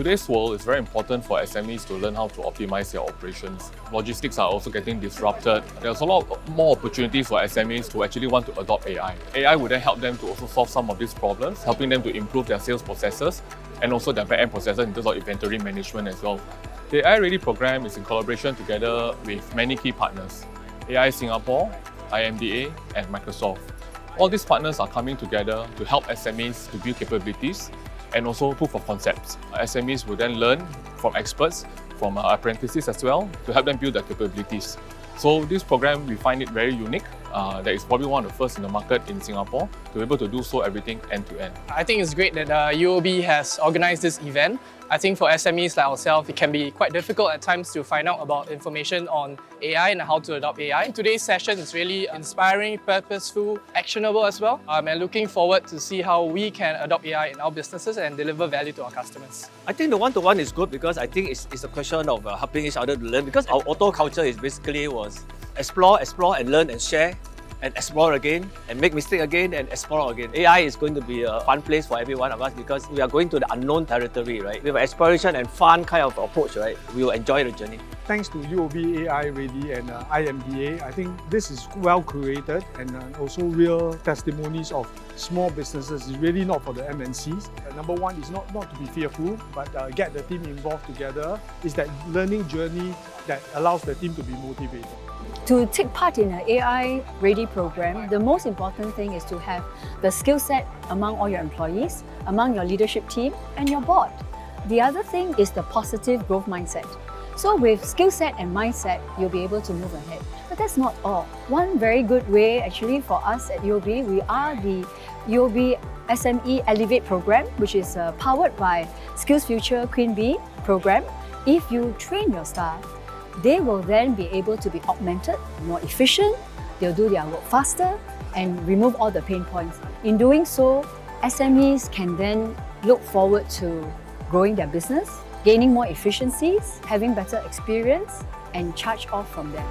today's world, it's very important for SMEs to learn how to optimize their operations. Logistics are also getting disrupted. There's a lot more opportunities for SMEs to actually want to adopt AI. AI would then help them to also solve some of these problems, helping them to improve their sales processes and also their back-end processes in terms of inventory management as well. The AI Ready program is in collaboration together with many key partners, AI Singapore, IMDA and Microsoft. All these partners are coming together to help SMEs to build capabilities and also proof of concepts. SMEs will then learn from experts, from apprentices as well, to help them build their capabilities. So this program, we find it very unique. That is probably one of the first in the market in Singapore to be able to do so everything end to end. I think it's great that UOB has organised this event. I think for SMEs like ourselves, it can be quite difficult at times to find out about information on AI and how to adopt AI. Today's session is really inspiring, purposeful, actionable as well. I'm looking forward to see how we can adopt AI in our businesses and deliver value to our customers. I think the one-to-one is good because I think it's a question of helping each other to learn, because our auto culture is basically was explore and learn and share and explore again and make mistake again and explore again. AI is going to be a fun place for every one of us because we are going to the unknown territory, right? With an exploration and fun kind of approach, right? We will enjoy the journey. Thanks to UOB AI Ready and IMDA, I think this is well curated and also real testimonies of small businesses. It's really not for the MNCs. Number one is not to be fearful, but get the team involved together. It's that learning journey that allows the team to be motivated. To take part in an AI Ready program, the most important thing is to have the skill set among all your employees, among your leadership team and your board. The other thing is the positive growth mindset. So with skill set and mindset, you'll be able to move ahead. But that's not all. One very good way actually for us at UOB, we are the UOB SME Elevate program, which is powered by Skills Future Queen Bee program. If you train your staff, they will then be able to be augmented, more efficient, they'll do their work faster and remove all the pain points. In doing so, SMEs can then look forward to growing their business, gaining more efficiencies, having better experience and charge off from them.